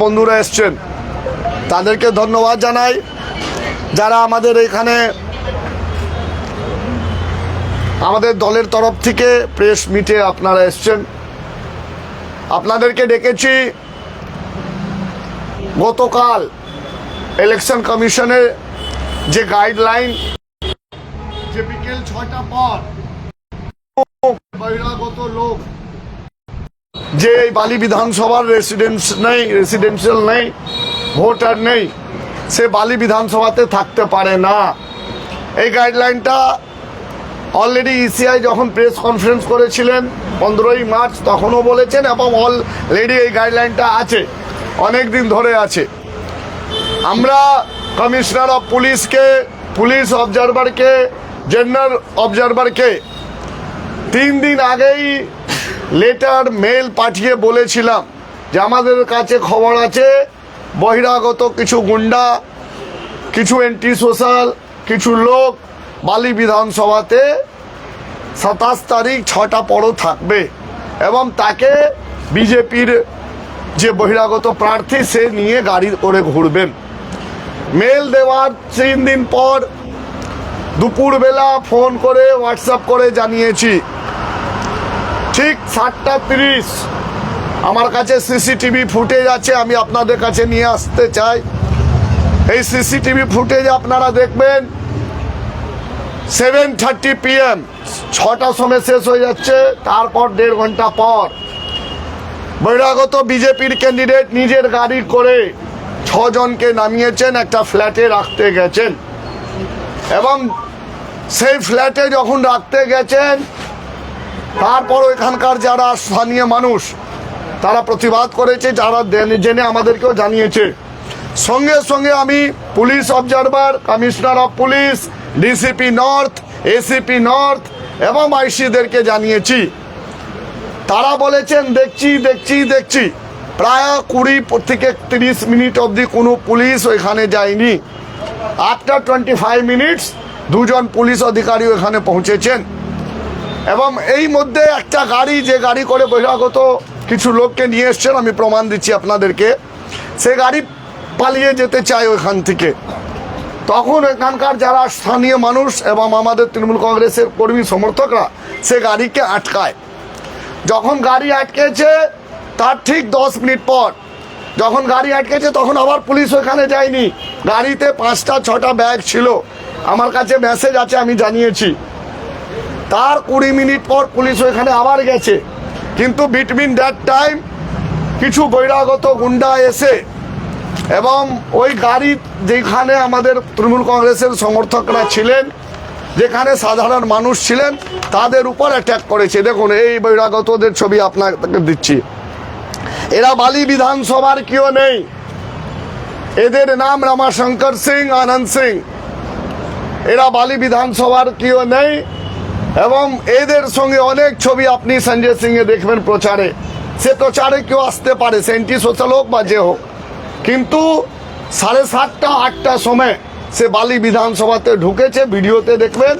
বন্ধুরা এসছেন তাদেরকে ধন্যবাদ জানাই। যারা আমাদের এখানে আমাদের দলের তরফ থেকে প্রেস মিটে আপনারা এসছেন, আপনাদেরকে ডেকেছি। গতকাল ইলেকশন কমিশনের যে গাইডলাইন, যে বিকেল 6টা পর বহিরাগত লোক যে এই বালি বিধানসভার রেসিডেন্সিয়াল নেই, ভোটার নেই, সে বালি বিধানসভাতে থাকতে পারে না। এই গাইডলাইনটা অলরেডি ইসিআই যখন প্রেস কনফারেন্স করেছিলেন 15ই মার্চ তখনও বলেছেন, এবং অলরেডি এই গাইডলাইনটা আছে, অনেক দিন ধরে আছে। আমরা কমিশনার অফ পুলিশকে, পুলিশ অবজারভারকে, জেনারেল অবজারভারকে 3 দিন আগেই লেটার মেল পাঠিয়ে বলেছিলাম যে আমাদের কাছে খবর আছে বহিরাগত কিছু গুন্ডা, কিছু অ্যান্টি সোশ্যাল কিছু লোক বালি বিধানসভাতে 27 তারিখ 6টা পরও থাকবে, এবং তাকে বিজেপির যে বহিরাগত প্রার্থী সে নিয়ে গাড়ি করে ঘুরবেন। মেল দেওয়ার 3 দিন পর দুপুরবেলা ফোন করে হোয়াটসঅ্যাপ করে জানিয়েছি। ঠিক 7:30 আমার কাছে সিসিটিভি ফুটেজ আছে, আমি আপনাদের কাছে নিয়ে আসতে চাই। এই সিসিটিভি ফুটেজ আপনারা দেখবেন। 7:30 PM, 6টার সময় শেষ হয়ে যাচ্ছে, তারপর 1.5 ঘন্টা পর বহিরাগত বিজেপির ক্যান্ডিডেট নিজের গাড়ি করে 6 জনকে নামিয়েছেন, একটা ফ্ল্যাটে রাখতে গেছেন, এবং সেই ফ্ল্যাটে যখন রাখতে গেছেন তারপর এখানকার যারা স্থানীয় মানুষ তারা প্রতিবাদ করেছে, যারা জেনে আমাদেরকেও জানিয়েছে। সঙ্গে সঙ্গে আমি police observer, commissioner of police, DCP north, ACP north এবং আইসিদেরকে জানিয়েছি। তারা বলেছেন দেখছি। প্রায় 20 থেকে 30 মিনিট অবধি কোনো পুলিশ ওইখানে যায়নি। আফটার 25 মিনিটস 2 জন পুলিশ অধিকারী ওখানে পৌঁছেছেন, এবং এই মধ্যে একটা গাড়ি, যে গাড়ি করে বহিরাগত কিছু লোককে নিয়ে এসছেন, আমি প্রমাণ দিচ্ছি আপনাদেরকে, সে গাড়ি পালিয়ে যেতে চায় ওইখান থেকে। তখন এখানকার যারা স্থানীয় মানুষ এবং আমাদের তৃণমূল কংগ্রেসের কর্মী সমর্থকরা সে গাড়িকে আটকায়। যখন গাড়ি আটকেছে তার ঠিক 10 মিনিট পর যখন গাড়ি আটকেছে তখন আবার পুলিশ ওখানে যায়নি। গাড়িতে 5টা 6টা ব্যাগ ছিল, আমার কাছে মেসেজ আছে, আমি জানিয়েছি। তার 20 মিনিট পর পুলিশ ওইখানে আবার গেছে, কিন্তু বিটুইন দ্যাট টাইম কিছু বহিরাগত গুন্ডা এসে এবং ওই গাড়ি যেখানে আমাদের তৃণমূল কংগ্রেসের সমর্থকরা ছিলেন, যেখানে সাধারণ মানুষ ছিলেন, তাদের উপর অ্যাটাক করেছে। দেখুন এই বহিরাগতদের ছবি আপনাকে দিচ্ছি। এরা বালি বিধানসভার কেউ নেই, এদের নাম রামাশঙ্কর সিং, আনন্দ সিং। এরা বালি বিধানসভার কেউ নেই, এবং এদের সঙ্গে অনেক ছবি আপনি সঞ্জয় সিংয়ে দেখবেন প্রচারে। সে প্রচারে কেউ আসতে পারে, সে অ্যান্টি সোশ্যাল হোক বা যে হোক, কিন্তু 7:30 8টার সময় সে বালি বিধানসভাতে ঢুকেছে, ভিডিওতে দেখবেন,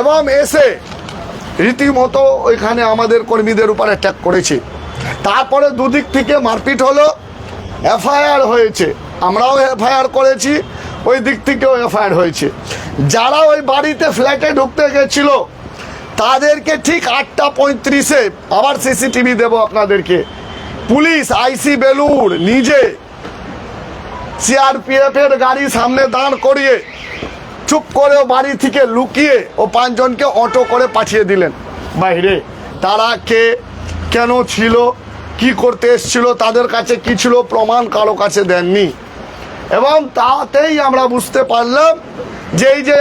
এবং এসে রীতিমতো ওইখানে আমাদের কর্মীদের উপর অ্যাটাক করেছে। তারপরে দুদিক থেকে মারপিট হলো, এফআইআর হয়েছে, আমরাও এফআইআর করেছি, ওই দিক থেকেও এফআইআর হয়েছে। যারা ওই বাড়িতে ফ্ল্যাটে ঢুকতে গেছিল তাদেরকে ঠিক 8:35-এ, আবার সিসিটিভি দেব আপনাদেরকে, পুলিশ আইসি বেলুর নিজে সিআরপিএফ এর গাড়ি সামনে দাঁড় করিয়ে চুপ করে বাড়ি থেকে লুকিয়ে ও 5 জনকে অটো করে পাঠিয়ে দিলেন বাইরে। তারা কে, কেন ছিল, কি করতে এসেছিল, তাদের কাছে কি ছিল প্রমাণ কারো কাছে দেননি। এবং তাতেই আমরা বুঝতে পারলাম যে এই যে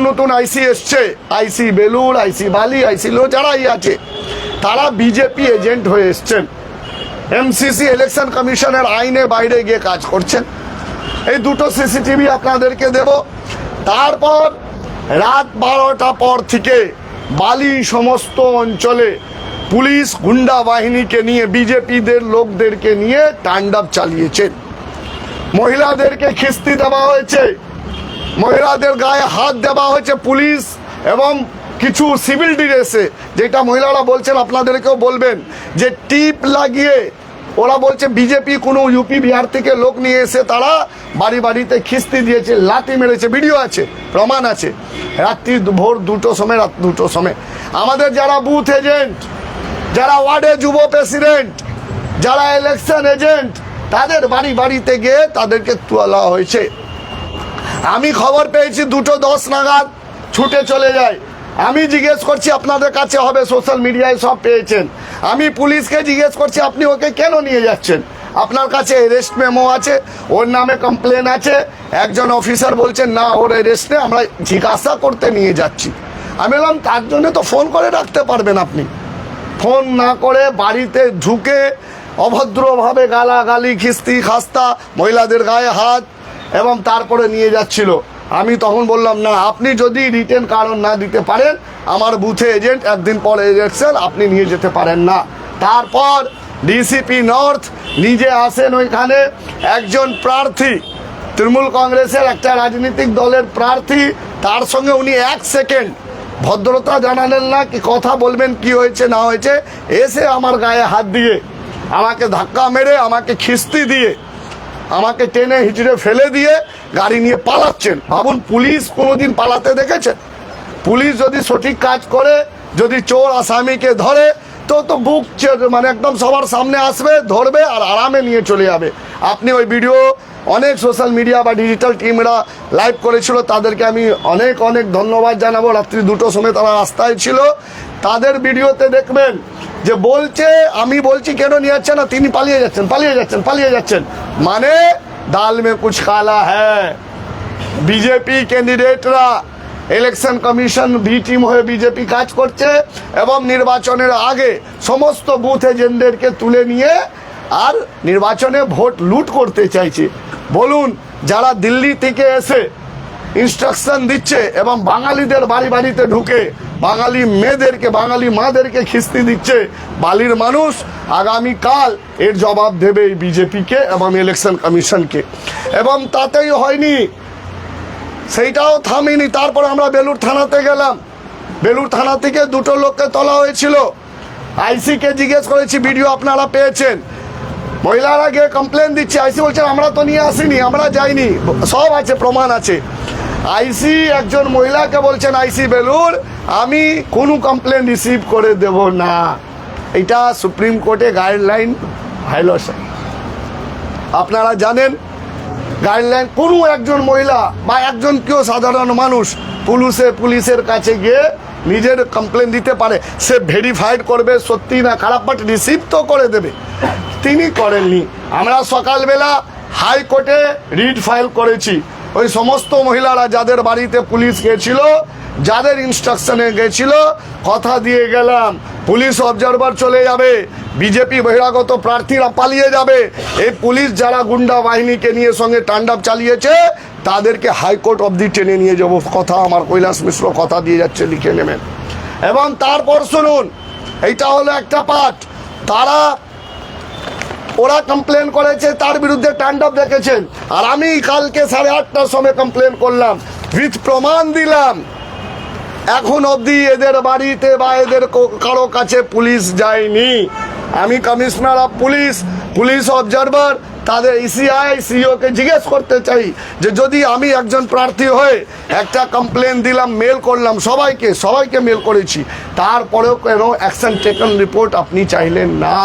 নতুন আইসি এসছে, আইসি বেলুর, আইসি বালি, আইসি লো, যারাই আছে তারা বিজেপি এজেন্ট হয়ে এসছেন, এমসিসি ইলেকশন কমিশনের আইনে বাইরে গিয়ে কাজ করছেন। এই দুটো সিসিটিভি আপনাদেরকে দেব। তারপর রাত 12টা পর থেকে বালি সমস্ত অঞ্চলে পুলিশ গুন্ডা বাহিনীকে নিয়ে, বিজেপিদের লোকদেরকে নিয়ে তাণ্ডব চালিয়েছেন। মহিলাদেরকে খিস্তি দেওয়া হয়েছে, মহিলাদের গায়ে হাত দেওয়া হয়েছে পুলিশ, এবং কিছু সিভিল ড্রেসে, যেটা মহিলারা বলছেন আপনাদেরকেও বলবেন, যে টিপ লাগিয়ে ওরা বলছে বিজেপি কোনো ইউপি বিহার থেকে লোক নিয়ে এসে তারা বাড়ি বাড়িতে খিস্তি দিয়েছে, লাথি মেরেছে, ভিডিও আছে, প্রমাণ আছে। রাত্রি ভোর 2টো সময়, রাত 2টোর সময় আমাদের যারা বুথ এজেন্ট, যারা ওয়ার্ডে যুব প্রেসিডেন্ট, যারা ইলেকশন এজেন্ট, তাদের বাড়ি বাড়িতে গিয়ে তাদেরকে তোলা হয়েছে। আমি খবর পেয়েছি 2:10 নাগাদ ছুটে চলে যায়। আমি জিজ্ঞেস করছি, আপনাদের কাছে হবে, সোশ্যাল মিডিয়ায় সব পেয়েছেন। আমি পুলিশকে জিজ্ঞেস করছি, আপনি ওকে কেন নিয়ে যাচ্ছেন? আপনার কাছে অ্যারেস্ট মেমো আছে, ওর নামে কমপ্লেন আছে। একজন অফিসার বলছেন না, ওর অ্যারেস্টে আমরা জিজ্ঞাসা করতে নিয়ে যাচ্ছি। আমি বললাম তার জন্য তো ফোন করে রাখতে পারবেন আপনি। ফোন না করে বাড়িতে ঢুকে অভদ্রভাবে গালাগালি, খিস্তি খাস্তা, মহিলাদের গায়ে হাত, এবং তারপরে নিয়ে যাচ্ছিল। আমি তখন বললাম না, আপনি যদি রিটেন কারণ না দিতে পারেন, আমার বুথে এজেন্ট, একদিন পর ইলেকশন, আপনি নিয়ে যেতে পারেন না। তারপর ডিসিপি নর্থ নিজে আসেন ওইখানে, একজন প্রার্থী, তৃণমূল কংগ্রেসের একটা রাজনৈতিক দলের প্রার্থী, তার সঙ্গে উনি 1 সেকেন্ড ভদ্রতা জানালেন না, কি কথা বলবেন, কি হয়েছে না হয়েছে, এসে আমার গায়ে হাত দিয়ে, আমাকে ধাক্কা মেরে, আমাকে খিস্তি দিয়ে, আমাকে টেনে হিচড়ে ফেলে দিয়ে গাড়ি নিয়ে পালাচ্ছেন। ভাবুন, পুলিশ কোনোদিন পালাতে দেখেছেন? পুলিশ যদি সঠিক কাজ করে, যদি চোর আসামিকে ধরে, তো বুক মানে একদম সবার সামনে আসবে, ধরবে আর আরামে নিয়ে চলে যাবে। আপনি ওই ভিডিও অনেক সোশ্যাল মিডিয়া বা ডিজিটাল টিমরা লাইভ করেছিল, তাদেরকে আমি অনেক অনেক ধন্যবাদ জানাবো। রাত্রি 2টোর সময় তারা রাস্তায় ছিল, তাদের ভিডিওতে দেখবেন যে বলছে, আমি বলছি কেন নিয়ে যাচ্ছে না, তিনি পালিয়ে যাচ্ছেন, পালিয়ে যাচ্ছেন, পালিয়ে যাচ্ছেন। মানে দাল মে কুছ কালা হ্যায়। বিজেপি ক্যান্ডিডেটরা, ইলেকশন কমিশন ভি টিম হয়ে বিজেপি কাজ করছে, এবং নির্বাচনের আগে সমস্ত বুথ এজেন্টদেরকে তুলে নিয়ে আর নির্বাচনে ভোট লুট করতে চাইছে। বলুন, যারা দিল্লি থেকে এসে ইনস্ট্রাকশন দিচ্ছে এবং বাঙালিদের বাড়ি বাড়িতে ঢুকে বাঙালি মেয়েদেরকে, বাঙালি মাদেরকে খিস্তি দিচ্ছে, বালির মানুষ আগামীকাল এর জবাব দেবে এই বিজেপিকে এবং ইলেকশন কমিশনকে। এবং তাতেই হয়নি, সেইটাও থামেনি। তারপর আমরা বেলুর থানাতে গেলাম। বেলুর থানা থেকে 2টো লোককে তোলা হয়েছিল। আইসিকে জিজ্ঞেস করেছি, ভিডিও আপনারা পেয়েছেন, মহিলারা গিয়ে কমপ্লেন দিচ্ছে। আইসি বলছেন আমরা তো নিয়ে আসিনি, আমরা যাইনি, সব আছে, প্রমাণ আছে। আইসি একজন মহিলাকে বলছেন, আইসি বেলুর, আমি কোনো কমপ্লেন রিসিভ করে দেব না। এটা সুপ্রিম কোর্টে গাইডলাইন ভায়োলেশন। আপনারা জানেন গাইডলাইন, কোনো একজন মহিলা বা একজন কেউ সাধারণ মানুষ পুলিশের কাছে গিয়ে নিজের কমপ্লেন দিতে পারে, সে ভেরিফাইড করবে সত্যি না খারাপ, বাট রিসিভ তো করে দেবে। তিনি করেননি। আমরা সকালবেলা হাইকোর্টে রিট ফাইল করেছি। ওই সমস্ত মহিলারা যাদের বাড়িতে পুলিশ গেছিল, যাদের ইনস্ট্রাকশনে গেছিল, কথা দিয়ে গেলাম পুলিশ অবজারভার চলে যাবে, বিজেপি বহিরাগত প্রার্থীরা পালিয়ে যাবে। এই পুলিশ যারা গুন্ডা বাহিনীকে নিয়ে সঙ্গে টান্ডাপ চালিয়েছে, তাদেরকে হাইকোর্ট অবধি টেনে নিয়ে যাব। কথা আমার কৈলাস মিশ্র কথা দিয়ে যাচ্ছে, লিখে নেবেন। এবং তারপর শুনুন, এইটা হলো একটা পার্ট। ওরা কমপ্লেন করেছে, তার বিরুদ্ধে টান্ডাপ দেখেছেন, আর আমি কালকে 8:30টার সময় কমপ্লেন করলাম, উইথ প্রমাণ দিলাম। এখন অবধি এদের বাড়িতে বা এদের কারো কাছে পুলিশ যায়নি। আমি কমিশনার অফ পুলিশ অবজারভার, তাদের ইসিআই সিইওকে জিজ্ঞেস করতে চাই যে যদি আমি একজন প্রার্থী হয়ে একটা কমপ্লেন দিলাম, মেল করলাম, সবাইকে মেল করেছি, তারপরেও কেন অ্যাকশন টেকেন রিপোর্ট আপনি চাইলেন না?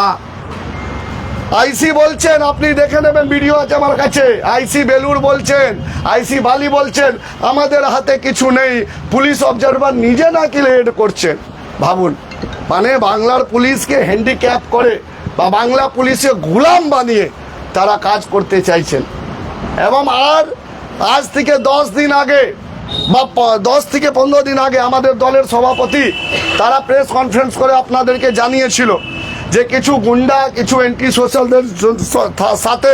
আইসি বলছেন, আপনি দেখে নেবেন, ভিডিও আছে আমার কাছে। আইসি বেলুর বলছেন, আইসি বালি বলছেন আমাদের হাতে কিছু নেই, পুলিশ অবজারভার নিজে নাকি হেড করছেন। ভাবুন, মানে বাংলার পুলিশকে হ্যান্ডিক্যাপ করে বা বাংলা পুলিশে গোলাম বানিয়ে তারা কাজ করতে চাইছেন। এবং আজ থেকে 10 দিন আগে বা 10 থেকে 15 দিন আগে আমাদের দলের সভাপতি তারা প্রেস কনফারেন্স করে আপনাদেরকে জানিয়েছিল যে কিছু গুন্ডা, কিছু অ্যান্টি সোশ্যালদের সাথে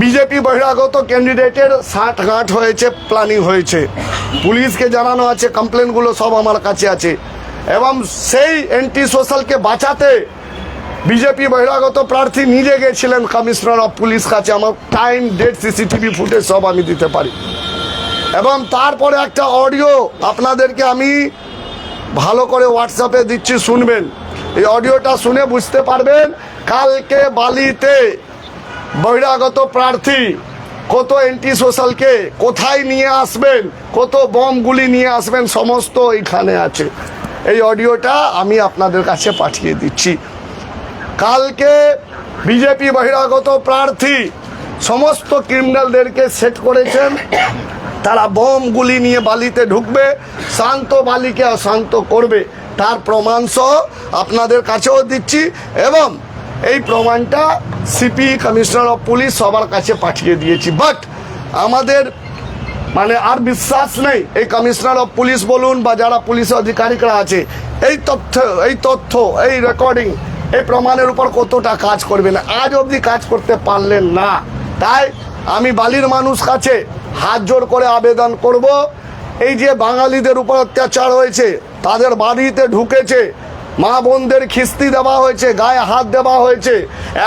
বিজেপি বহিরাগত ক্যান্ডিডেটের সাঁঠগাঁঠ হয়েছে, প্ল্যানিং হয়েছে। পুলিশকে জানানো আছে, কমপ্লেনগুলো সব আমার কাছে আছে। এবং সেই অ্যান্টি সোশ্যালকে বাঁচাতে বিজেপি বহিরাগত প্রার্থী নিজে গেছিলেন কমিশনার অফ পুলিশ কাছে। আমার টাইম, ডেট, সিসিটিভি ফুটেজ সব আমি দিতে পারি। এবং তারপরে একটা অডিও আপনাদেরকে আমি ভালো করে হোয়াটসঅ্যাপে দিচ্ছি, শুনবেন। এই অডিওটা শুনে বুঝতে পারবেন কালকে বালিতে বহিরাগত প্রার্থী কত অ্যান্টি সোশ্যালকে কোথায় নিয়ে আসবেন, কত বমগুলি নিয়ে আসবেন, সমস্ত এখানে আছে। এই অডিওটা আমি আপনাদের কাছে পাঠিয়ে দিচ্ছি। কালকে বিজেপি বহিরাগত প্রার্থী সমস্ত ক্রিমিনালদেরকে সেট করেছেন, তারা বমগুলি নিয়ে বালিতে ঢুকবে, শান্ত বালিকে অশান্ত করবে। তার প্রমাণ সহ আপনাদের কাছেও দিচ্ছি এবং এই প্রমাণটা সিপি কমিশনার অফ পুলিশ সবার কাছে পাঠিয়ে দিয়েছি। বাট আমাদের মানে আর বিশ্বাস নেই এই কমিশনার অফ পুলিশ বলুন বা যারা পুলিশ আধিকারিকরা আছে, এই তথ্য এই রেকর্ডিং এই প্রমাণের উপর কতটা কাজ করবে না, আজ অবধি কাজ করতে পারলেন না। তাই আমি বালির মানুষ কাছে হাত জোড় করে আবেদন করব, এই যে বাঙালিদের উপর অত্যাচার হয়েছে, তাদের বাড়িতে ঢুকেছে, মা বোনদের খিস্তি দেওয়া হয়েছে, গায়ে হাত দেওয়া হয়েছে,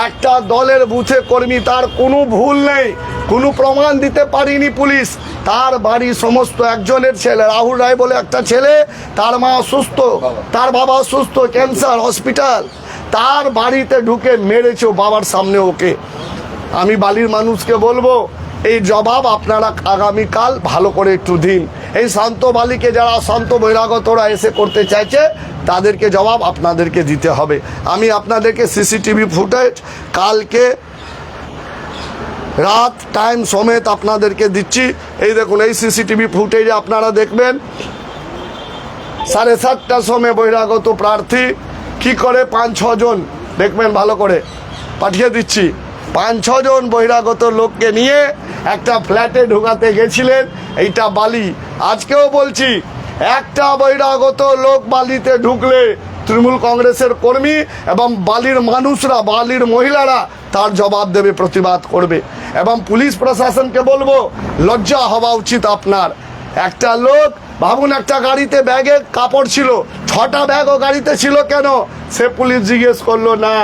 একটা দলের বুথে কর্মী, তার কোনো ভুল নেই, কোনো প্রমাণ দিতে পারিনি পুলিশ, তার বাড়ি সমস্ত একজনের ছেলে রাহুল রায় বলে একটা ছেলে, তার মা অসুস্থ, তার বাবা অসুস্থ, ক্যান্সার হসপিটাল, তার বাড়িতে ঢুকে মেরেছে বাবার সামনে ওকে। আমি বালির মানুষকে বলবো এই জবাব আপনারা আগামীকাল ভালো করে একটু দিন। এই শান্ত বালিকে যারা শান্ত বহিরাগতরা এসে করতে চাইছে তাদেরকে জবাব আপনাদেরকে দিতে হবে। আমি আপনাদেরকে সিসিটিভি ফুটেজ কালকে রাত টাইম সমেত আপনাদেরকে দিচ্ছি। এই দেখুন, এই সিসিটিভি ফুটেজে আপনারা দেখবেন 7:30টার সময় বহিরাগত প্রার্থী কি করে 5-6 জন, দেখবেন ভালো করে পাঠিয়ে দিচ্ছি, 5-6 জন বহিরাগত লোককে নিয়ে একটা ফ্ল্যাটে ঢোকাতে গেছিলেন। এইটা বালি। আজকেও বলছি, একটা বহিরাগত লোক বালিতে ঢুকলে তৃণমূল কংগ্রেসের কর্মী এবং বালির মানুষরা, বালির মহিলারা তার জবাব দেবে, প্রতিবাদ করবে। এবং পুলিশ প্রশাসনকে বলবো লজ্জা হওয়া উচিত আপনার। একটা লোক ভাবুন, একটা গাড়িতে ব্যাগে কাপড় ছিল, 6টা ব্যাগও গাড়িতে ছিল কেন, সে পুলিশ জিজ্ঞেস করলো না।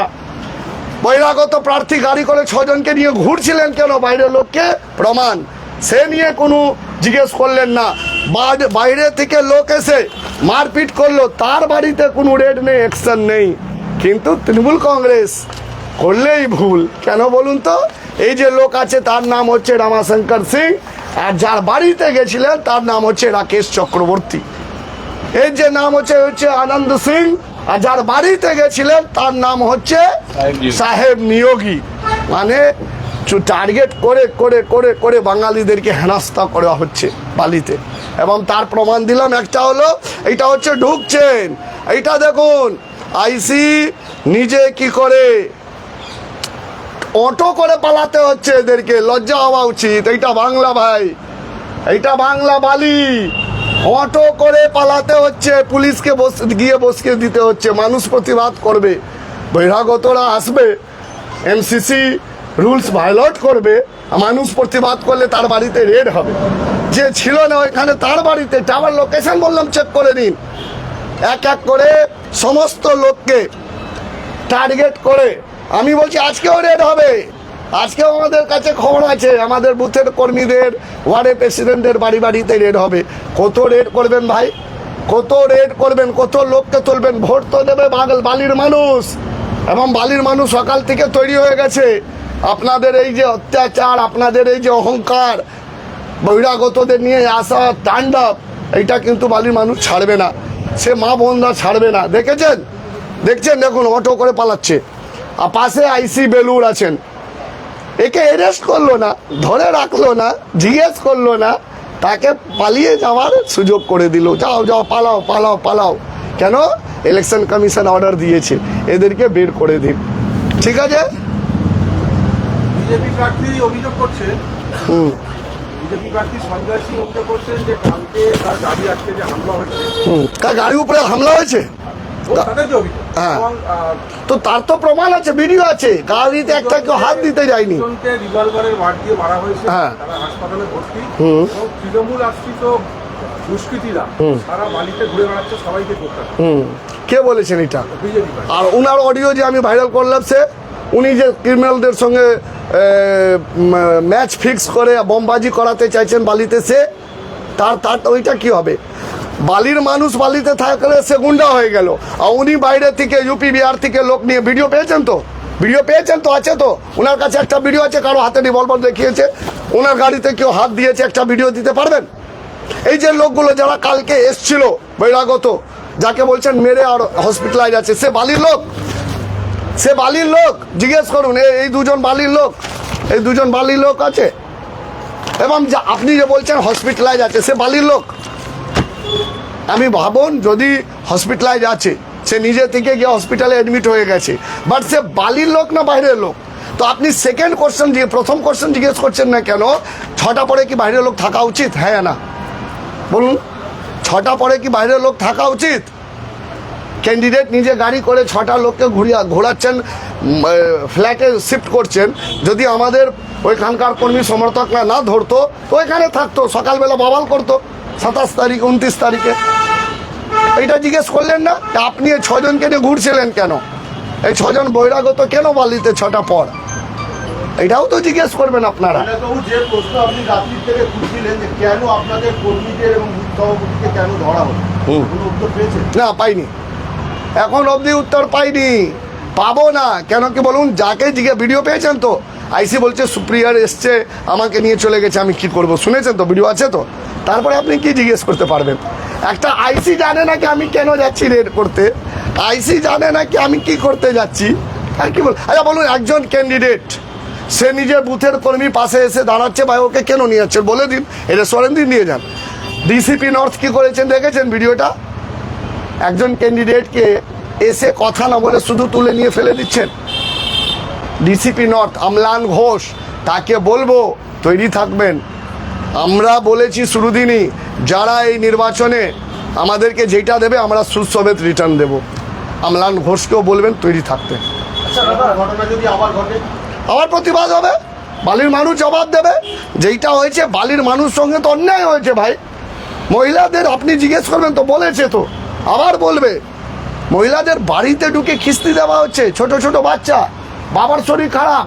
বহিরাগত প্রার্থী গাড়ি করে 6 জনকে নিয়ে ঘুরছিলেন কেন, বাইরের লোককে প্রমাণ, সে নিয়ে কোনো জিজ্ঞেস করলেন না। বাইরে থেকে লোক এসে মারপিট করলো, তার বাড়িতে কোনো রেড নেই, অ্যাকশন নেই। কিন্তু তৃণমূল কংগ্রেস করলেই ভুল কেন বলুন তো? এই যে লোক আছে তার নাম হচ্ছে রামাশঙ্কর সিং, আর যার বাড়িতে গেছিলেন তার নাম হচ্ছে রাকেশ চক্রবর্তী। এর যে নাম হচ্ছে আনন্দ সিং, আর যার বাড়িতে গেছিলেন তার নাম হচ্ছে সাহেব নিয়োগী। মানে টার্গেট করে করে করে করে বাঙালিদেরকে হেনস্থা করা হচ্ছে বালিতে। এবং তার প্রমাণ দিলাম, একটা হলো এইটা হচ্ছে ঢুকছেন, এইটা দেখুন আইসি নিজে কি করে অটো করে পালাতে হচ্ছে, এদেরকে লজ্জা হওয়া উচিত। এইটা বাংলা ভাই, এইটা বাংলা বালি, অটো করে পালাতে হচ্ছে, পুলিশকে গিয়ে বসকে দিতে হচ্ছে। মানুষ প্রতিবাদ করবে, বহিরাগতরা আসবে, এমসিসি রুলস ভায়োলেট করবে, মানুষ প্রতিবাদ করলে তার বাড়িতে রেড হবে। যে ছিল না ওইখানে তার বাড়িতে টাওয়ার লোকেশন বললাম চেক করে নিন। এক এক করে সমস্ত লোককে টার্গেট করে আমি বলছি আজকেও রেড হবে। আজকেও আমাদের কাছে খবর আছে, আমাদের বুথের কর্মীদের, ওয়ার্ডের প্রেসিডেন্টের বাড়ি বাড়িতে রেড হবে। কত রেড করবেন ভাই, কত রেড করবেন, কত লোককে তুলবেন? ভোট তো দেবে বালির মানুষ, এবং বালির মানুষ সকাল থেকে তৈরি হয়ে গেছে। আপনাদের এই যে অত্যাচার, আপনাদের এই যে অহংকার, বহিরাগতদের নিয়ে আসা তাণ্ডব, এইটা কিন্তু বালির মানুষ ছাড়বে না, সে মা বোনরা ছাড়বে না। দেখেছেন, দেখছেন, দেখুন অটো করে পালাচ্ছে, আর পাশে আইসি বেলুর আছেন, একে অ্যারেস্ট করলো না, ধরে রাখলো না, জিজ্ঞেস করলো না, তাকে পালিয়ে যাওয়ার সুযোগ করে দিল। যাও যাও, পালাও পালাও পালাও। কেন? ইলেকশন কমিশন অর্ডার দিয়েছে, এদেরকে বের করে দিন। ঠিক আছে। বিজেপি প্রার্থী অভিযোগ করছে, বিজেপি প্রার্থী সঞ্জয় সিং অভিযোগ করছেন যে কালকে তার গাড়ি আজকে যে হামলা হয়েছে, তার গাড়ির উপরে হামলা হয়েছে, হ্যাঁ, তো তার তো প্রমাণ আছে, ভিডিও আছে, গাড়িতে একটা কেউ হাত দিতে যায়নি। রিভলভারের বাড় দিয়ে মারা হয়েছে, হ্যাঁ, তারা হাসপাতালে ভর্তি। এবং তৃণমূল আশ্রিত দুষ্কৃতীরা সারা বালিতে ঘুরে বেড়াচ্ছে, সবাইকে করতে। কে বলেছেন এটা? বিজেপি। আর ওনার অডিও যে আমি ভাইরাল করলাম, সে উনি যে ক্রিমিনালদের সঙ্গে ম্যাচ ফিক্স করে বোমবাজি করাতে চাইছেন বালিতে, সে তার ওইটা কি হবে? বালির মানুষ বালিতে থাকলে সে গুন্ডা হয়ে গেল, আর উনি বাইরে থেকে ইউপি বিহার থেকে লোক নিয়ে, ভিডিও পেয়েছেন তো, ভিডিও পেয়েছেন তো? আছে তো? ওনার কাছে একটা ভিডিও আছে, কারো হাতে রিভলভার দেখিয়েছে, ওনার গাড়িতে কেউ হাত দিয়েছে, একটা ভিডিও দিতে পারবেন? এই যে লোকগুলো যারা কালকে এসছিল বহিরাগত, যাকে বলছেন মেরে আর হসপিটালাইজ আছে, সে বালির লোক, সে বালির লোক। জিজ্ঞেস করুন, এই দুজন বালির লোক, এই দুজন বালির লোক আছে। এবং আপনি যে বলছেন হসপিটালাইজ আছে, সে বালির লোক। আমি ভাবুন, যদি হসপিটালাইজ আছে, সে নিজে থেকে গিয়ে হসপিটালে অ্যাডমিট হয়ে গেছে, বাট সে বালির লোক না বাইরের লোক? তো আপনি সেকেন্ড কোশ্চেন দিয়ে প্রথম কোশ্চেন জিজ্ঞেস করছেন না কেন, 6টা পরে কি বাইরের লোক থাকা উচিত? হ্যাঁ না বলুন, 6টা পরে কি বাইরের লোক থাকা উচিত? ক্যান্ডিডেট নিজে গাড়ি করে 6টা লোককে ঘোরাচ্ছেন, ফ্ল্যাটে শিফট করছেন। যদি আমাদের ওইখানকার কর্মী সমর্থকরা না ধরতো তো ওইখানে থাকতো, সকালবেলা বাবাল করতো 27 তারিখ 29 তারিখে। এইটা জিজ্ঞেস করলেন না? আপনি এই 6জনকে নিয়ে ঘুরছিলেন কেন? এই 6জন বহিরাগত কেন বালিতে 6টা পর? এটাও তো জিজ্ঞেস করবেন আপনারা। যে প্রশ্ন আপনি রাত্রি থেকে খুঁজছিলেন যে কেন আপনাদের কর্মীদের এবং বুথ সভাপতিকে কেন ধরা হলো, কোনো উত্তর পেয়েছেন? না, পাইনি, এখন অবধি উত্তর পাইনি, পাবো না। কেন কি বলুন, যাকে জিজ্ঞেস, ভিডিও পেয়েছেন তো? আইসি বলছে সুপ্রিয়ার এসছে, আমাকে নিয়ে চলে গেছে, আমি কি করব? শুনেছেন তো? ভিডিও আছে তো? তারপরে আপনি কি জিজ্ঞেস করতে পারবেন? একটা আইসি জানে না কি আমি কেন যাচ্ছি রেড করতে, আইসি জানে না কি আমি কি করতে যাচ্ছি, আর কি বল? আচ্ছা বলুন, একজন ক্যান্ডিডেট সে নিজের বুথের কর্মী পাশে এসে দাঁড়াচ্ছে, ভাই ওকে কেন নিয়ে যাচ্ছেন বলে দিন, এটা সরেন দিন, নিয়ে যান। ডিসিপি নর্থ কি করেছেন দেখেছেন ভিডিওটা? একজন ক্যান্ডিডেটকে এসে কথা না বলে শুধু তুলে নিয়ে ফেলে দিচ্ছেন। ডিসিপি নর্থ অম্লান ঘোষ, তাকে বলবো তৈরি থাকবেন। আমরা বলেছি শুরু দিনই, যারা এই নির্বাচনে আমাদেরকে যেটা দেবে আমরা সুসমেত রিটার্ন দেব। অম্লান ঘোষকেও বলবেন তৈরি থাকতে। ঘটনা যদি আবার ঘটে, আবার প্রতিবাদ হবে, বালির মানুষ জবাব দেবে। যেইটা হয়েছে বালির মানুষ সঙ্গে তো অন্যায় হয়েছে ভাই। মহিলাদের আপনি জিজ্ঞেস করবেন তো, বলেছে তো, আবার বলবে। মহিলাদের বাড়িতে ঢুকে খিস্তি দেওয়া হচ্ছে, ছোট ছোট বাচ্চা, বাবার শরীর খারাপ,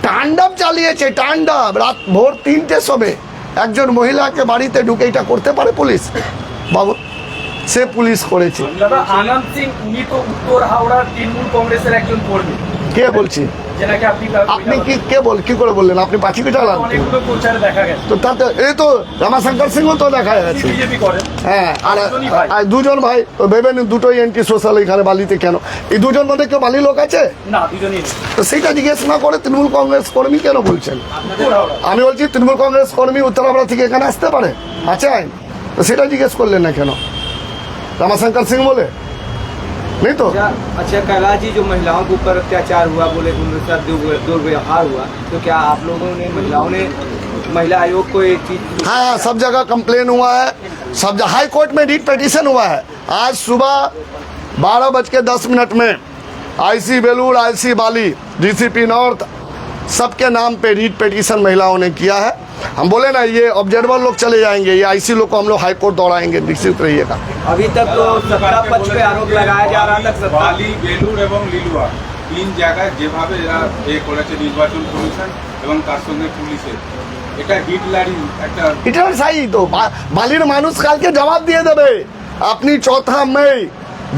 টান্ডাব চালিয়েছে, টান্ডাব। রাত ভোর 3টে সবে একজন মহিলাকে বাড়িতে ঢুকে, এটা করতে পারে পুলিশ? বাবু, সে পুলিশ করেছে। দাদা আনন্দ সিং উনি তো উত্তর হাওড়ার তৃণমূল কংগ্রেসের একজন কর্মী। কে বলছি? যেনাকে আপনি কি করে বললেন? আপনি পাখি পিটালান অনেকগুলো প্রচারে দেখা গেছে। তো তাতে এই তো রামাশঙ্কর সিংও তো দেখা যাচ্ছে। বিজেপি করেন। হ্যাঁ, আর দুজন ভাই ভেবেন, দুটোই এন্টি সোশ্যাল এখানে বালিতে কেন? এই দুজন মধ্যে কেউ বালি লোক আছে? না, দুজনই নেই। তো সেটা জিজ্ঞেস না করে তৃণমূল কংগ্রেস কর্মী কেন বলছেন? উত্তর হাওড়া। আমি বলছি তৃণমূল কংগ্রেস কর্মী উত্তর হাওড়া থেকে এখানে আসতে পারে, আছে আইন, তো সেটা জিজ্ঞেস করলেন না কেন? রামাশঙ্কর সিং বলে नहीं तो अच्छा कैलाश जी, जो महिलाओं के ऊपर अत्याचार हुआ, बोले उनके साथ दुर्व्यवहार हुआ, तो क्या आप लोगों ने, महिलाओं ने, महिला आयोग को एक चीज? हाँ, सब जगह कंप्लेन हुआ है, सब हाई कोर्ट में रीट पिटीशन हुआ है। आज सुबह 12:10 में आईसी बेलूर, आईसी बाली, डीसीपी नॉर्थ, सबके नाम पे रीट पिटीशन महिलाओं ने किया है। हम बोले ना, ये ऑब्जर्वर लोग चले जाएंगे, ये आईसी लोग को हम लोग हाई कोर्ट दौड़ाएंगे, निश्चित रहिएगा। अभी तक तो सत्ता पक्ष पे आरोप लगाया जा रहा था। বালি, বেলুর এবং লিলুয়া 3 জায়গায় যেভাবে এরা করেছে নির্বাচন কমিশন এবং তার সঙ্গে পুলিশের, এটা হিটলারি একটা। এটার সাই তো বালির মানুষ কালকে জবাব দিয়ে দেবে। আপনি 4 মে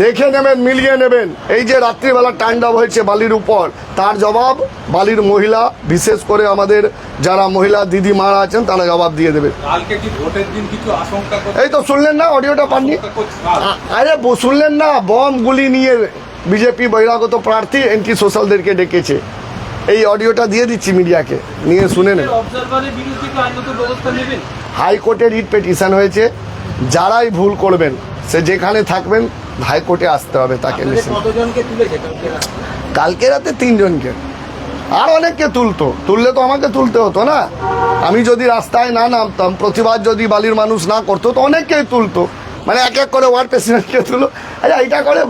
দেখে নেবেন, মিলিয়ে নেবেন। এই যে রাত্রিবেলা টান্ডাব হয়েছে বালির উপর, তার জবাব বালির মহিলা, বিশেষ করে আমাদের যারা মহিলা দিদি মারা আছেন, তারা জবাব দিয়ে দেবে। কালকে কি ভোটের দিন কিছু আশঙ্কা করছে? এই তো শুনলেন না, অডিওটা পাননি? আরে শুনলেন না, বম গুলি নিয়ে বিজেপি বহিরাগত প্রার্থী এন্টি সোশ্যালদেরকে ডেকেছে। এই অডিওটা দিয়ে দিচ্ছি মিডিয়াকে, নিয়ে শুনে নেন। অবজারভারের বিরুদ্ধে কি আইনত ব্যবস্থা নেবেন? হাইকোর্টে রিট পিটিশন হয়েছে, যারাই ভুল করবেন সে যেখানে থাকবেন হাইকোর্টে আসতে হবে তাকে। কতজনকে তুলেছে কালকে রাতে 3 জনকে, আর অনেককে তুললে তো আমাকে তুলতে হতো না। আমি যদি রাস্তায় না নামতাম, প্রতিবাদ যদি বালির মানুষ না করতো, তো অনেককেই তুলতো। মানে এক এক করে ওয়ার্ড প্রেসিডেন্টকে তুলো। আচ্ছা, এটা করে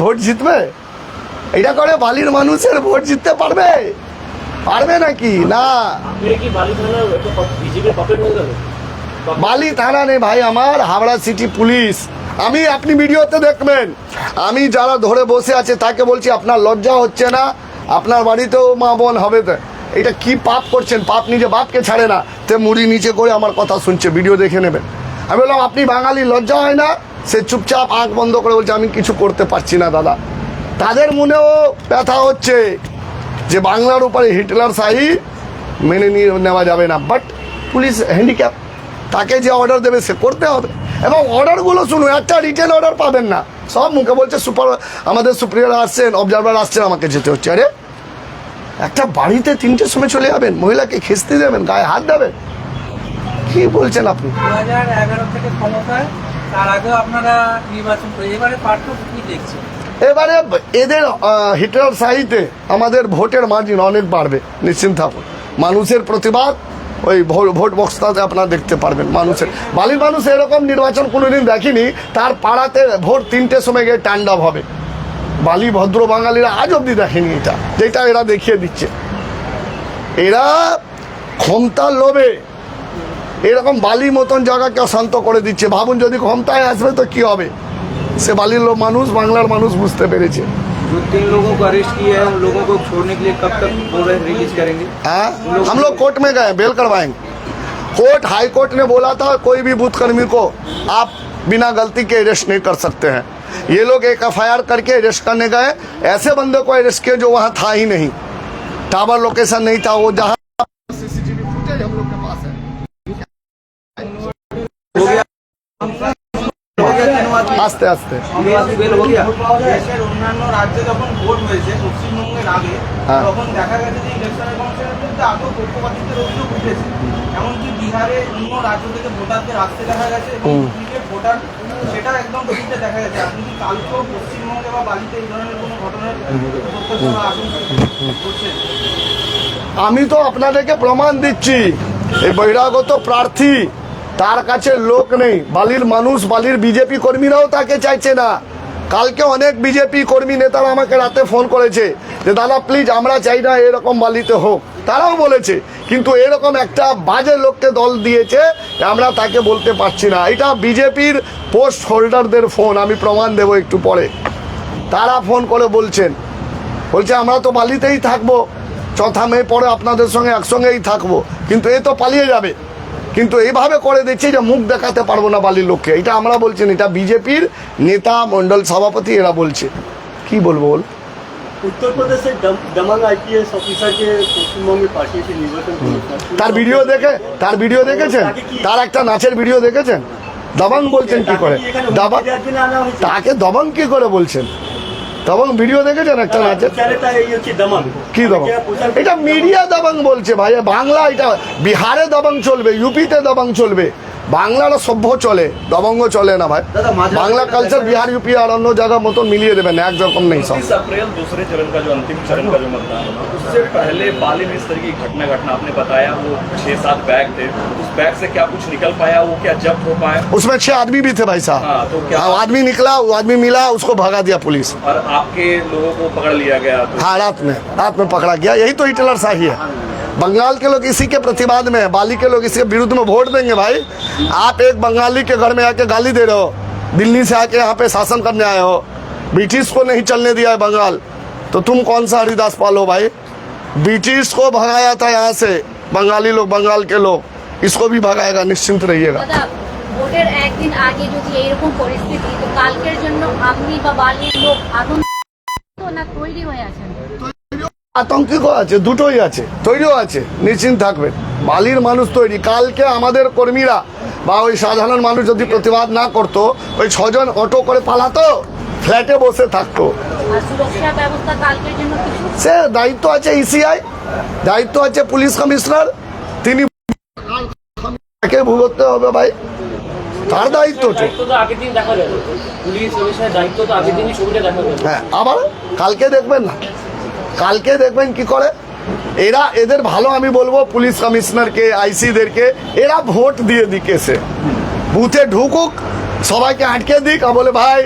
ভোট জিতবে? এটা করে বালির মানুষের ভোট জিততে পারবে? পারবে নাকি? না। বালি থানা নেই ভাই আমার, হাওড়া সিটি পুলিশ। আপনি ভিডিওতে দেখবেন, আমি যারা ধরে বসে আছে তাকে বলছি, আপনার লজ্জা হচ্ছে না? আপনার বাড়িতেও মা বোন হবে, তো এটা কি পাপ করছেন? পাপ নিজে বাপকে ছাড়ে না, তে মুড়ি নিচে করে আমার কথা শুনছে, ভিডিও দেখে নেবেন। আমি বললাম, আপনি বাঙালি, লজ্জা হয় না? সে চুপচাপ আঁখ বন্ধ করে বলছে, আমি কিছু করতে পারছি না দাদা। তাদের মনেও ব্যথা হচ্ছে যে বাংলার উপরে হিটলার শাহী মেনে নেওয়া যাবে না, বাট পুলিশ হ্যান্ডিক্যাপ, তাকে যে অর্ডার দেবে সে করতে হবে। এবং অর্ডারগুলো শুনুন, একটা রিটেন অর্ডার পাবেন না, সব মুখে বলছে আমাদের সুপ্রিয়র আসছেন, অবজারভার আসছেন, আমাকে যেতে হচ্ছে। আরে একটা বাড়িতে 3টের সময় চলে যাবেন, মহিলাকে খিস্তি দেবেন, গায়ে হাত দেবেন, কি বলছেন আপনি? 2011 থেকে ক্ষমতায়, তার আগেও আপনারা নির্বাচন করে, এবারে পার্থক্য কি দেখছেন? এবারে এদের হিটলার শাহীতে আমাদের ভোটের মার্জিন অনেক বাড়বে, নিশ্চিন্ত থাকুন। মানুষের প্রতিবাদ ওই ভোট বক্সটাতে আপনারা দেখতে পারবেন। মানুষের বালির মানুষ এরকম নির্বাচন কোনোদিন দেখিনি, তার পাড়াতে ভোট 3টের সময় গিয়ে টান্ডাপ হবে। বালি ভদ্র বাঙালিরা আজ অব্দি দেখেনি এটা, যেটা এরা দেখিয়ে দিচ্ছে। এরা ক্ষমতার লোভে এরকম বালি মতন জায়গাকে অশান্ত করে দিচ্ছে। ভাবুন যদি ক্ষমতায় আসবে তো কি হবে। সে বালির মানুষ, বাংলার মানুষ বুঝতে পেরেছে। जो 3 लोगों को अरेस्ट किया है उन लोगों को छोड़ने के लिए कब तक बोल रहे रिलीज करेंगे? हाँ, हम लोग कोर्ट में गए, बेल करवाएंगे। कोर्ट हाई कोर्ट ने बोला था कोई भी बूथ कर्मी को आप बिना गलती के अरेस्ट नहीं कर सकते हैं। ये लोग एक FIR करके अरेस्ट करने गए, ऐसे बंदे को अरेस्ट किए जो वहाँ था ही नहीं, टावर लोकेशन नहीं था वो जहाँ। CCTV फुटेज हम लोग के पास है। আস্তে আস্তে बेल हो गया। দেশের অন্যান্য রাজ্যে যখন ভোট হয়েছে পশ্চিমবঙ্গের আগে, হ্যাঁ। তখন দেখা গেছে যে ইলেকশনের কমিশনের বিরুদ্ধে আগেও পক্ষপাতিত্বের অভিযোগ উঠেছে। এমনকি বিহারে অন্য রাজ্য থেকে ভোটারদের আসতে দেখা গেছে এবং ক্রিকেট ভোটার সেটা একদম বিরুদ্ধে দেখা গেছে। আপনি কি কালকেও পশ্চিমবঙ্গে বা বালিতে এই ধরনের কোনো ঘটনার প্রত্যক্ষ বা আশঙ্কা করছেন? আমি তো আপনাদেরকে প্রমাণ দিচ্ছি, এই বহিরাগত প্রার্থী তার কাছে লোক নেই। বালির মানুষ, বালির বিজেপি কর্মীরাও তাকে চাইছে না। কালকে অনেক বিজেপি কর্মী নেতারা আমাকে রাতে ফোন করেছে যে দাদা প্লিজ আমরা চাই না এরকম বালিতে হোক, তারাও বলেছে। কিন্তু এরকম একটা বাজে লোককে দল দিয়েছে, আমরা তাকে বলতে পারছি না। এটা বিজেপির পোস্ট হোল্ডারদের ফোন, আমি প্রমাণ দেবো একটু পরে। তারা ফোন করে বলছে আমরা তো বালিতেই থাকবো, 4 মে পরে আপনাদের সঙ্গে একসঙ্গেই থাকবো, কিন্তু এ তো পালিয়ে যাবে। কিন্তু এইভাবে করে দিচ্ছে যে মুখ দেখাতে পারবো না বালির লোককে। এটা আমরা বলছি না, এটা বিজেপির নেতা মন্ডল সভাপতি এরা বলছে। কি বলবো বল? উত্তরপ্রদেশের দমঙ্গ IPS অফিসারকে পশ্চিমবঙ্গে পাঠিয়েছে নির্বাচন কমিশন। তার ভিডিও দেখেছেন? তার একটা নাচের ভিডিও দেখেছেন? দবং বলছেন কি করে? দবং, তাকে দবং কি করে বলছেন? দবং ভিডিও দেখেছেন একটা নাচের? কি দবং? এটা মিডিয়া দবং বলছে ভাই। বাংলা, এটা বিহারে দবং চলবে, ইউপিতে দবং চলবে, বাংলার সভ্য চলে, দবঙ্গ চলে না ভাই। বাংলা কালচার বিহার यूपी और अन्य जगह মতো মিলিয়ে দেবেন, একরকম নেই সব। 30 अप्रैल दूसरे चरण का जो अंतिम चरण का जो मतदान होगा, उससे पहले बाली में इस तरह की घटना आपने बताया, वो 6-7 बैग थे, उस बैग से क्या कुछ निकल पाया, वो क्या जब्त हो पाया? उसमें 6 आदमी भी थे भाई साहब। हाँ, तो क्या आदमी निकला, वो आदमी मिला, उसको भगा दिया पुलिस। और आपके लोगों को पकड़ लिया गया? तो हाँ, रात में पकड़ा गया। यही तो हिटलर शाही है। बंगाल के लोग इसी के प्रतिवाद में, बाली के लोग इसके विरुद्ध में वोट देंगे भाई। आप एक बंगाली के घर में आके गाली दे रहे हो, दिल्ली से आके यहाँ पे शासन करने आए हो, ब्रिटिश को नहीं चलने दिया है बंगाल, तो तुम कौन सा हरिदास पाल हो भाई? ब्रिटिश को भगाया था यहाँ से बंगाली लोग, बंगाल के लोग, इसको भी भगाएगा, निश्चिंत रहिएगा। ভোটের একদিন আগে যদি এইরকম পরিস্থিতি, তো কালকের জন্য আপনি বা বালির লোক আতঙ্ক না তৈরি হয়ে আছেন? আতঙ্কিত আছে, দুটোই আছে, তৈরিও আছে, নিশ্চিন্ত থাকবেন। বালির মানুষ তৈরি। কালকে আমাদের কর্মীরা বা ওই সাধারণ মানুষ যদি প্রতিবাদ না করতো, ওই 6 জন অটো করে পালাতো, ফ্ল্যাটে বসে থাকতো। আর সুরক্ষা ব্যবস্থা কালকের জন্য কিছু? সে দায়িত্ব আছে ECI, দায়িত্ব আছে পুলিশ কমিশনার, তিনি তাকে ভুগতে হবে ভাই, তার দায়িত্ব। আগের দিন দেখা যাবে, পুলিশ কমিশনের দায়িত্ব তো আগের দিনই ছবিটা দেখা যাবে। হ্যাঁ, আবার কালকে দেখবেন না, কালকে দেখবেন কি করে এরা। এদের ভালো আমি বলবো পুলিশ কমিশনারকে, IC-দেরকে, এরা ভোট দিয়ে দিক, এসে বুথে ঢুকুক, সবাইকে আটকে দিক, আর বলে ভাই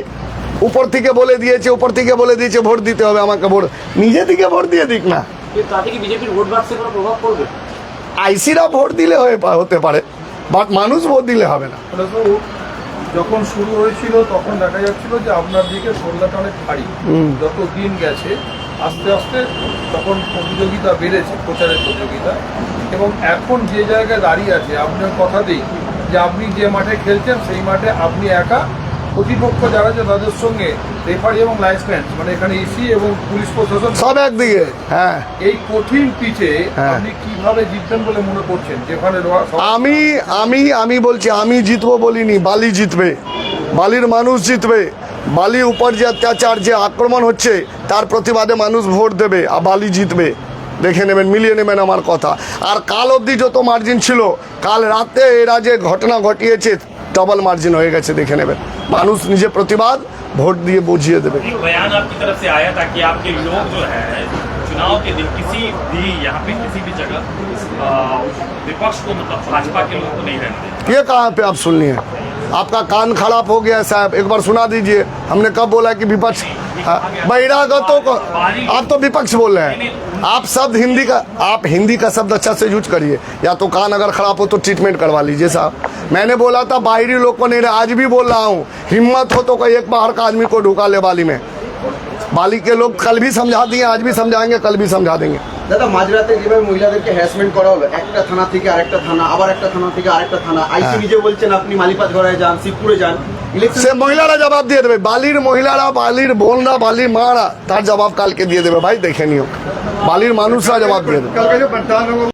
উপর থেকে বলে দিয়েছে ভোট দিতে হবে আমাকে, ভোট নিজে থেকে ভোট দিয়ে দিক না। তাতে কি বিজেপির ভোট বাক্সে কোনো প্রভাব পড়বে? IC-রা ভোট দিলে হতে পারে, বাট মানুষ ভোট দিলে হবে না। যখন শুরু হয়েছিল তখন দেখা যাচ্ছিল যে আপনার দিকে সন্ধ্যাটা অনেক ভারী। যত দিন গেছে আস্তে আস্তে তখন প্রতিযোগিতা বেড়েছে, প্রচারের প্রতিযোগিতা, এবং এখন যে জায়গায় দাঁড়িয়ে আছে আপনার কথা দিই যে আপনি যে মাঠে খেলছেন সেই মাঠে আপনি একা প্রতিপক্ষ যারা যে তাদের সঙ্গে রেফারি এবং লাইসেন্স মানে এখানে ইসি এবং পুলিশ প্রশাসন সব একদিকে। হ্যাঁ, এই কঠিন পিচে হ্যাঁ। আপনি কিভাবে জিতবেন বলে মনে করছেন? যেখানে আমি আমি আমি বলছি, আমি জিতবো বলিনি, বালি জিতবে, বালির মানুষ জিতবে। বালি উপর যে অত্যাচার, যে আক্রমণ হচ্ছে, তার প্রতিবাদে মানুষ ভোট দেবে, আর বালি জিতবে। দেখে নেবেন, মিলিয়ে নেবেন আমার কথা। আর কাল অবধি যত মার্জিন ছিল, কাল রাতে এরা যে ঘটনা ঘটিয়েছে ডবল মার্জিন হয়ে গেছে, দেখে নেবেন। মানুষ নিজে প্রতিবাদ ভোট দিয়ে বুঝিয়ে দেবে। एक बयान आपकी तरफ से आया था कि आपके लोग जो है चुनाव के दिन किसी भी यहाँ पे किसी भी जगह विपक्ष को मतलब भाजपा के लोगों को नहीं रहने देंगे। ये कहाँ पे आप सुननी है? आपका कान खराब हो गया है साहब, एक बार सुना दीजिए। हमने कब बोला कि विपक्ष? बहिरागतों को आप तो विपक्ष बोल रहे हैं। आप शब्द हिंदी का शब्द अच्छा से यूज करिए, या तो कान अगर खराब हो तो ट्रीटमेंट करवा लीजिए साहब। मैंने बोला था बाहरी लोग को नहीं, आज भी बोल रहा हूँ, हिम्मत हो तो कोई एक बाहर का आदमी को ढुका ले बाली में। बाली के लोग कल भी समझा दिए, आज भी समझाएंगे, कल भी समझा देंगे। দাদা, মাঝরাতে যেভাবে মহিলাদেরকে হ্যারাসমেন্ট করা হলো, একটা থানা থেকে আরেকটা থানা, আবার একটা থানা থেকে আরেকটা থানা, আইসি নিজে বলছেন আপনি মালিপাত ঘরায় যান, শিবপুরে যান, সে মহিলারা জবাব দিয়ে দেবে। বালির মহিলারা, বালির বোনরা, বালির মারা, তার জবাব কালকে দিয়ে দেবে ভাই, দেখে নিও। বালির মানুষরা জবাব দিয়ে দেবে।